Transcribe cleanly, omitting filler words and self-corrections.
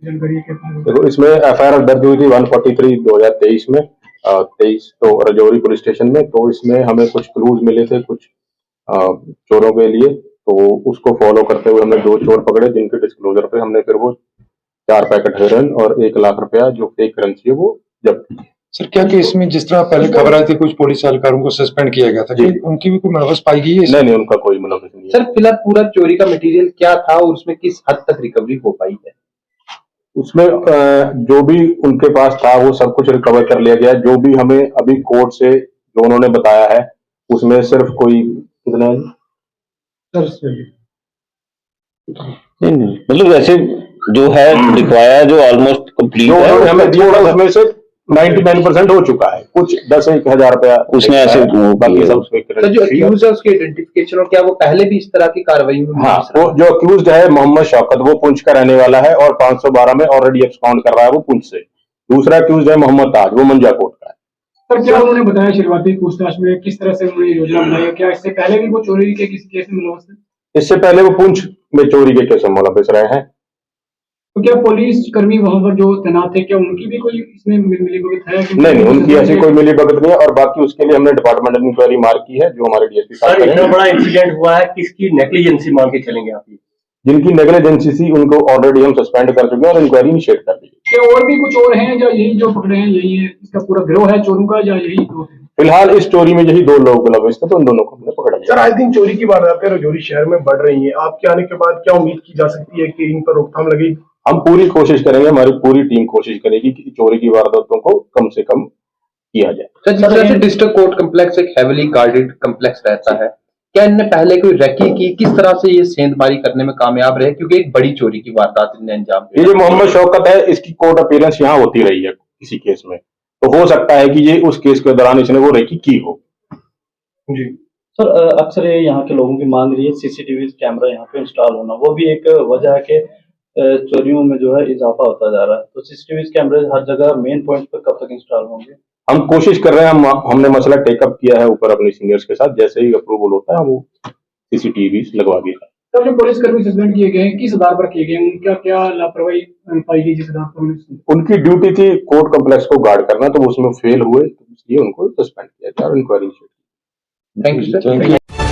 जानकारी के पास? देखो, इसमें एफआईआर दर्ज हुई थी 143 2023 में, 23 तो रजौरी पुलिस स्टेशन में। तो इसमें हमें कुछ क्लूज मिले थे कुछ चोरों के लिए, तो उसको फॉलो करते हुए हमने 2 चोर पकड़े, जिनके डिस्क्लोजर पे हमने फिर वो 4 पैकेट हेरोइन और 1 लाख रुपया जो फेक करेंसी है वो जब्त की। सर, क्या कि इसमें जिस तरह पहले खबर आई थी कुछ पुलिस अधिकारियों को सस्पेंड किया गया था, कि उनकी भी कोई मुलव्वस पाई गई है? नहीं, उनका कोई मुलव्वस नहीं है। सर, फिलहाल पूरा चोरी का मटेरियल क्या था और उसमें किस हद तक रिकवरी हो पाई है? उसमें जो भी उनके पास था वो सब कुछ रिकवर कर लिया गया। जो भी हमें अभी कोर्ट से जो उन्होंने बताया है, उसमें सिर्फ कोई कितना है नहीं, मतलब वैसे जो है दिखवाया जो ऑलमोस्ट कंप्लीट है, हमें दिया था उसमें से 99% हो चुका है। कुछ 10-1,000 रुपया उसने ऐसे बाकी सब सर, जो अक्यूज है उसके आइडेंटिफिकेशन और क्या वो पहले भी इस तरह की कार्रवाई में? हाँ, वो जो अक्यूज है मोहम्मद शौकत, वो पुंछ का रहने वाला है और 512 में ऑलरेडी एक्सपाउंड कर रहा है वो पुंछ से। दूसरा अक्यूज है मोहम्मद ताज, वो मंजाकोट का है। सर, क्या उन्होंने बताया शुरुआती पूछताछ में किस तरह से उन्होंने योजना बनाई? क्या इससे पहले भी वो चोरी के किसी केस में मुलव्वस थे? इससे पहले वो पुंछ में चोरी के केस में मुलव्वस रहे हैं। तो क्या पुलिस कर्मी वहां पर जो तैनात थे, क्या उनकी भी कोई इसमें मिलीभगत है? नहीं, उनकी ऐसी कोई मिलीभगत नहीं है। और बाकी उसके लिए हमने डिपार्टमेंटल इंक्वायरी मार्क की है, जो हमारे डीएसपी साहब करेंगे। इतना बड़ा इंसिडेंट हुआ है, किसकी नेग्लिजेंसी मान के चलेंगे आप? जिनकी नेग्लिजेंसी थी उनको ऑलरेडी हम सस्पेंड कर चुके हैं और इंक्वायरी इनिशिएट कर दी। क्या और भी कुछ और हैं या यही जो पकड़े हैं यही है, इसका पूरा गिरोह है चोरों का, या यही दो है? फिलहाल इस चोरी में यही 2 लोग मुलव्वस थे, तो उन दोनों को हमने पकड़ लिया। सर, आई थिंक चोरी की वारदातें रजौरी शहर में बढ़ रही हैं। आपके आने के बाद क्या उम्मीद की जा सकती है कि इन पर रोकथाम लगेगी? हम पूरी कोशिश करेंगे, हमारी पूरी टीम कोशिश करेगी कि चोरी की वारदातों को कम से कम किया जाए। सर, जिस तरह से डिस्ट्रिक्ट कोर्ट कम्प्लेक्स एक हेविली गार्डेड कम्प्लेक्स रहता है, क्या इनने पहले कोई रेकी की? किस तरह से ये सेंधमारी करने में कामयाब रहे? क्योंकि एक बड़ी चोरी की वारदात इन्हें अंजाम दिया। ये जो मोहम्मद शौकत है, इसकी कोर्ट अपीयरेंस यहाँ होती रही है किसी केस में, तो हो सकता है कि ये उस केस के दौरान इसने वो रेकी की हो। जी सर, अक्सर ये यहाँ के लोगों की मांग रही है सीसीटीवी कैमरा यहाँ पे इंस्टॉल होना, वो भी एक वजह है कि चोरियों में जो है इजाफा होता जा रहा है। तो सीसीटीवी कैमरे हर जगह मेन पॉइंट पर कब तक इंस्टॉल होंगे? हम कोशिश कर रहे हैं, हमने मसला टेकअप किया है ऊपर अपने सीनियर्स के साथ। जैसे ही अप्रूवल होता है वो सीसीटीवी लगवा दिया। सर, जो पुलिसकर्मी सस्पेंड किए गए किस आधार पर किए गए? उनका क्या लापरवाही पाई गई जिस आधार पर? उनकी ड्यूटी थी कोर्ट कम्प्लेक्स को गार्ड करना, तो उसमें फेल हुए, तो इसलिए उनको सस्पेंड किया गया और इंक्वायरी। Thank you sir.